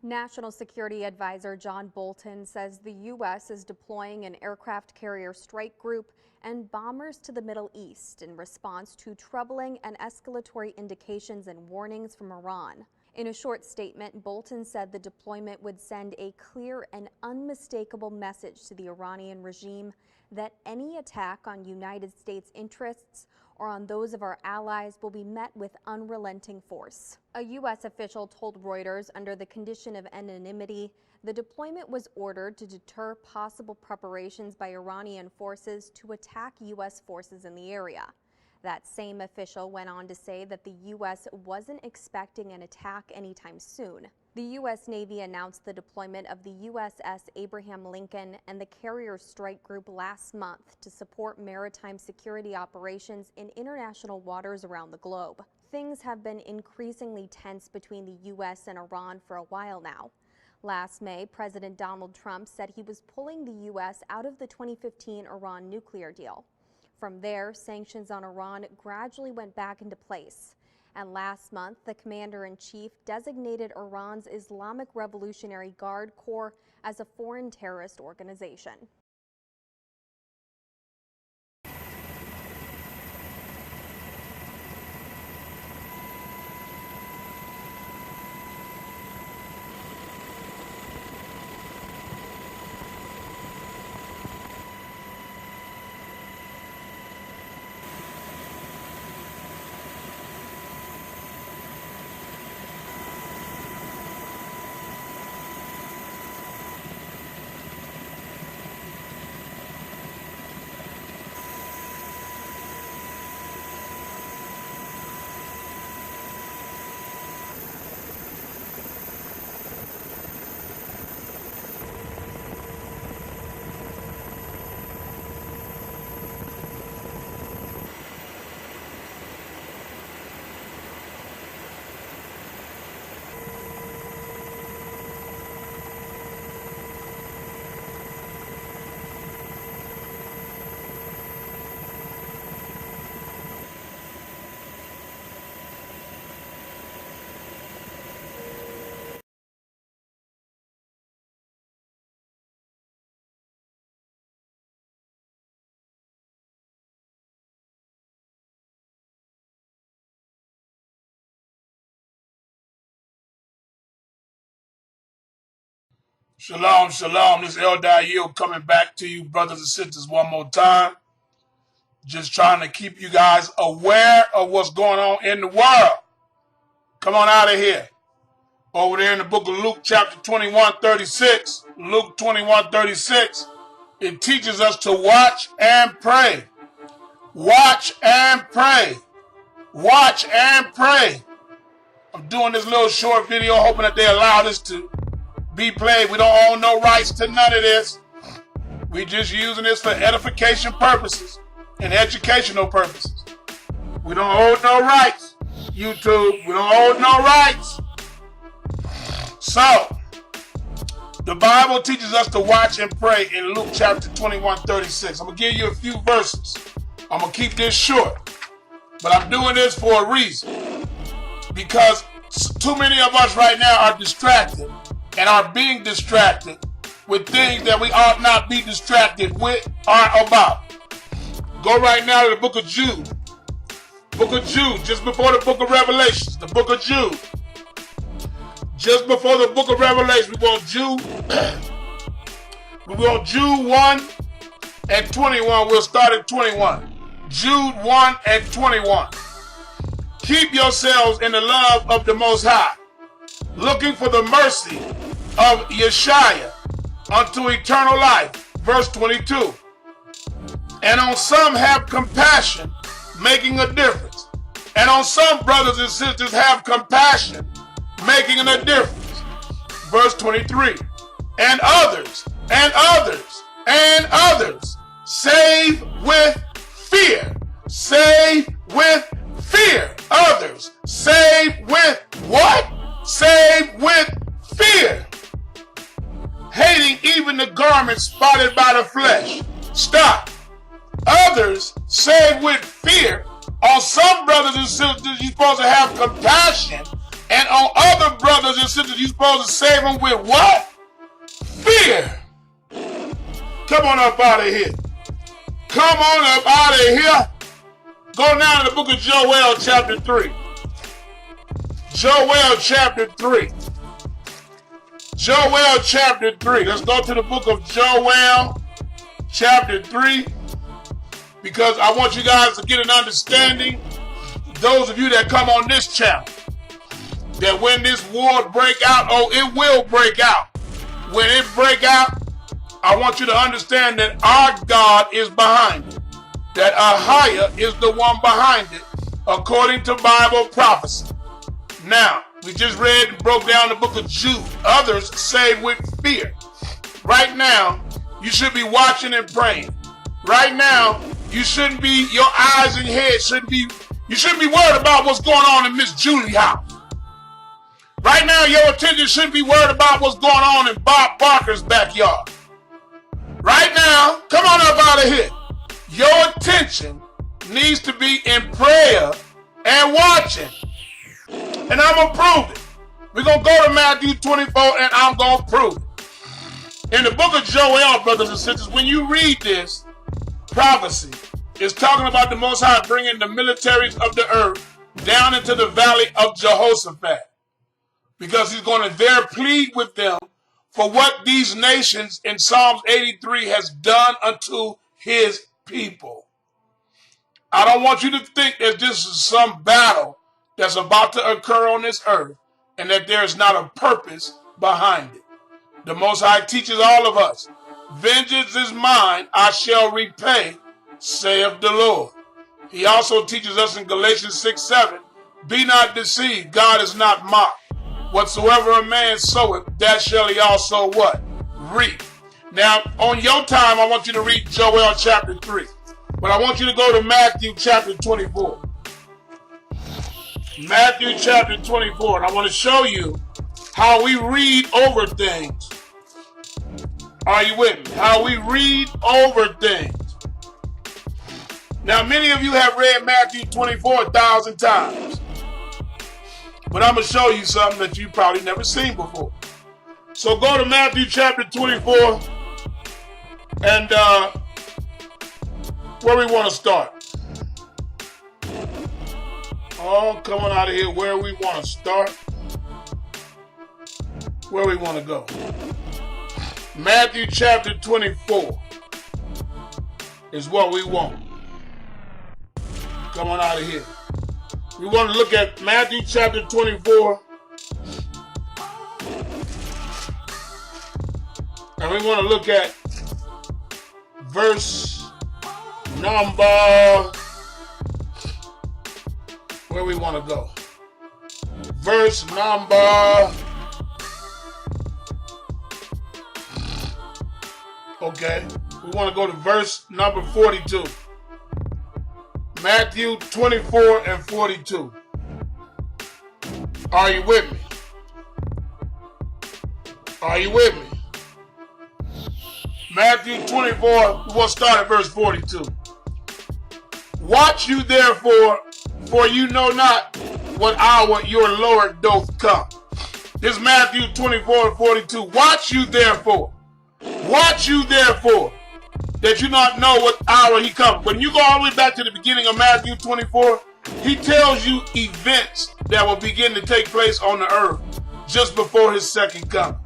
National Security Advisor John Bolton says the U.S. is deploying an aircraft carrier strike group and bombers to the Middle East in response to troubling and escalatory indications and warnings from Iran. In a short statement, Bolton said the deployment would send a clear and unmistakable message to the Iranian regime that any attack on United States interests or on those of our allies will be met with unrelenting force. A U.S. official told Reuters under the condition of anonymity the deployment was ordered to deter possible preparations by Iranian forces to attack U.S. forces in the area. That same official went on to say that the U.S. wasn't expecting an attack anytime soon. The U.S. Navy announced the deployment of the USS Abraham Lincoln and the Carrier Strike Group last month to support maritime security operations in international waters around the globe. Things have been increasingly tense between the U.S. and Iran for a while now. Last May, President Donald Trump said he was pulling the U.S. out of the 2015 Iran nuclear deal. From there, sanctions on Iran gradually went back into place. And last month, the commander-in-chief designated Iran's Islamic Revolutionary Guard Corps as a foreign terrorist organization. Shalom, shalom. This is Elder Yield coming back to you, brothers and sisters, one more time. Just trying to keep you guys aware of what's going on in the world. Come on out of here. Over there in the book of Luke, chapter 21:36, Luke 21:36, it teaches us to watch and pray. Watch and pray. Watch and pray. I'm doing this little short video hoping that they allow this to be played. We don't own no rights to none of this. We just using this for edification purposes and educational purposes. We don't own no rights, YouTube. We don't own no rights. So, the Bible teaches us to watch and pray in Luke chapter 21:36. I'm going to give you a few verses. I'm going to keep this short. But I'm doing this for a reason. Because too many of us right now are distracted and are being distracted with things that we ought not be distracted with or about. Go right now to the book of Jude. Book of Jude, just before the book of Revelations. The book of Jude. Just before the book of Revelation, we want Jude 1 and 21. We'll start at 21. Jude 1 and 21. Keep yourselves in the love of the Most High, looking for the mercy of Yeshua unto eternal life. Verse 22. And on some have compassion, making a difference. And on some brothers and sisters have compassion, making a difference. Verse 23. And others, and others, and others, save with fear. Save with fear. Others, save with what? Save with fear. Hating even the garments spotted by the flesh. Stop. Others, save with fear. On some brothers and sisters, you're supposed to have compassion. And on other brothers and sisters, you're supposed to save them with what? Fear. Come on up out of here. Come on up out of here. Go now to the book of Joel chapter 3. Joel chapter 3. Joel chapter 3. Let's go to the book of Joel chapter 3. Because I want you guys to get an understanding, those of you that come on this channel, that when this war break out, oh, it will break out. When it break out, I want you to understand that our God is behind it. That Ahia is the one behind it, according to Bible prophecy. Now, we just read and broke down the book of Jude. Others say with fear. Right now, you should be watching and praying. Right now, you shouldn't be, your eyes and head shouldn't be, you shouldn't be worried about what's going on in Miss Julie's house. Right now, your attention shouldn't be worried about what's going on in Bob Barker's backyard. Right now, come on up out of here. Your attention needs to be in prayer and watching. And I'm going to prove it. We're going to go to Matthew 24 and I'm going to prove it. In the book of Joel, brothers and sisters, when you read this, prophecy is talking about the Most High bringing the militaries of the earth down into the valley of Jehoshaphat, because he's going to there plead with them for what these nations in Psalms 83 has done unto his people. I don't want you to think that this is some battle that's about to occur on this earth and that there is not a purpose behind it. The Most High teaches all of us, vengeance is mine, I shall repay, saith the Lord. He also teaches us in Galatians 6:7, be not deceived, God is not mocked. Whatsoever a man soweth, that shall he also what? Reap. Now, on your time, I want you to read Joel chapter 3. But I want you to go to Matthew chapter 24. Matthew chapter 24. And I want to show you how we read over things. Are you with me? How we read over things. Now, many of you have read Matthew 24 1,000 times. But I'm going to show you something that you've probably never seen before. So go to Matthew chapter 24. And where we want to start? Oh, coming out of here, where we want to start? Where we want to go? Matthew chapter 24 is what we want. Come on out of here. We want to look at Matthew chapter 24. And we want to look at verse number, where we want to go? Verse number, okay, we want to go to verse number 42. Matthew 24 and 42. Are you with me? Are you with me? Matthew 24, we will start at verse 42. Watch you therefore, for you know not what hour your Lord doth come. This is Matthew 24 and 42. Watch you therefore, that you not know what hour he comes. When you go all the way back to the beginning of Matthew 24, he tells you events that will begin to take place on the earth just before his second coming.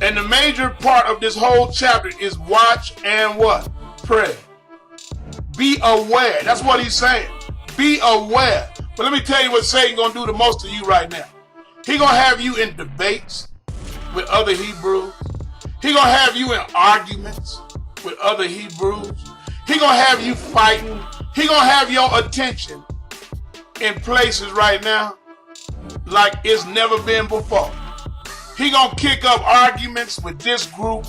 And the major part of this whole chapter is watch and what? Pray. Be aware. That's what he's saying. Be aware. But let me tell you what Satan's going to do to most of you right now. He's going to have you in debates with other Hebrews. He's going to have you in arguments with other Hebrews. He's going to have you fighting. He's going to have your attention in places right now like it's never been before. He's going to kick up arguments with this group.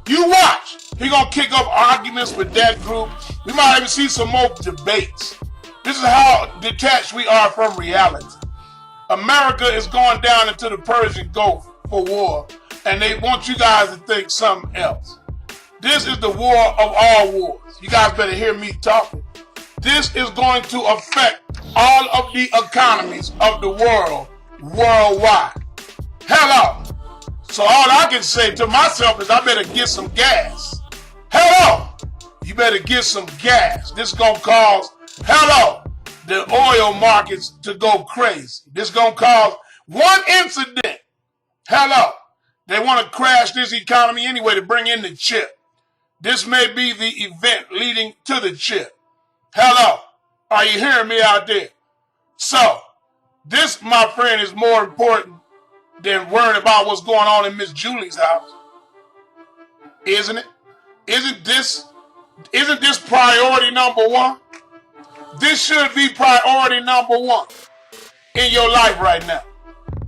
You watch. He's going to kick up arguments with that group. We might even see some more debates. This is how detached we are from reality. America is going down into the Persian Gulf for war, and they want you guys to think something else. This is the war of all wars. You guys better hear me talking. This is going to affect all of the economies of the world worldwide. Hello. So all I can say to myself is I better get some gas. Hello. You better get some gas. This is going to cause, hello, the oil markets to go crazy. This is going to cause one incident. Hello. They want to crash this economy anyway to bring in the chip. This may be the event leading to the chip. Hello. Are you hearing me out there? So, this, my friend, is more important than worrying about what's going on in Miss Julie's house. Isn't it? Isn't this priority number one? This should be priority number one in your life right now.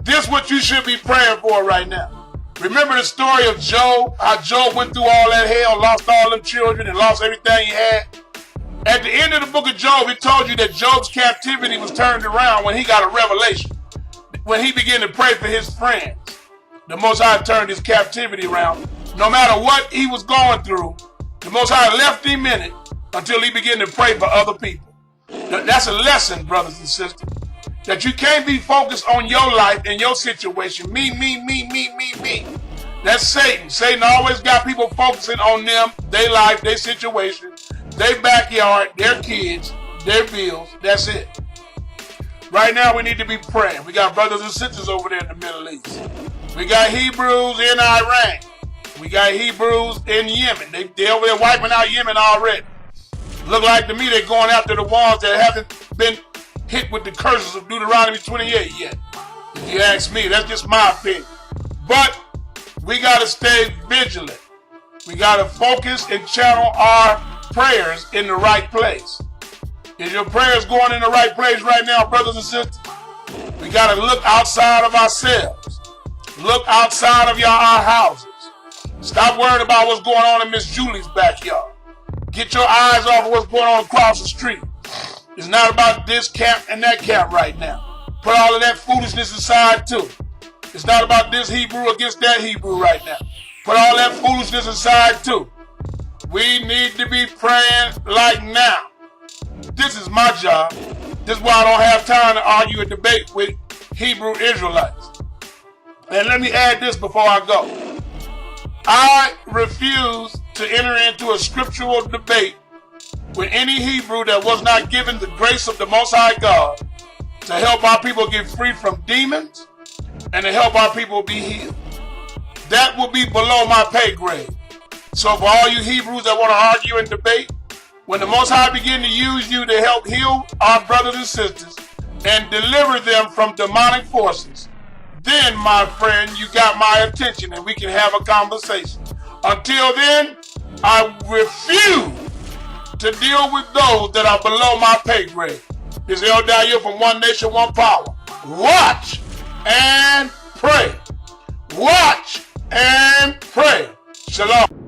This is what you should be praying for right now. Remember the story of Job, how Job went through all that hell, lost all them children, and lost everything he had? At the end of the book of Job, it told you that Job's captivity was turned around when he got a revelation. When he began to pray for his friends, the Most High turned his captivity around. No matter what he was going through, the Most High left him in it until he began to pray for other people. That's a lesson, brothers and sisters, that you can't be focused on your life and your situation. Me. That's Satan. Satan always got people focusing on them, their life, their situation, their backyard, their kids, their bills. That's it. Right now we need to be praying. We got brothers and sisters over there in the Middle East. We got Hebrews in Iran. We got Hebrews in Yemen. They over there wiping out Yemen already. Look like to me they're going after the ones that haven't been hit with the curses of Deuteronomy 28 yet. If you ask me, that's just my opinion. But we got to stay vigilant. We got to focus and channel our prayers in the right place. Is your prayers going in the right place right now, brothers and sisters? We got to look outside of ourselves. Look outside of our houses. Stop worrying about what's going on in Miss Julie's backyard. Get your eyes off of what's going on across the street. It's not about this camp and that camp right now. Put all of that foolishness aside too. It's not about this Hebrew against that Hebrew right now. Put all that foolishness aside too. We need to be praying like now. This is my job. This is why I don't have time to argue and debate with Hebrew Israelites. And let me add this before I go. I refuse to enter into a scriptural debate with any Hebrew that was not given the grace of the Most High God to help our people get free from demons and to help our people be healed. That will be below my pay grade. So for all you Hebrews that want to argue and debate, when the Most High begin to use you to help heal our brothers and sisters and deliver them from demonic forces, then, my friend, you got my attention and we can have a conversation. Until then, I refuse to deal with those that are below my pay grade. This is El Dayo from One Nation, One Power. Watch and pray. Watch and pray. Shalom.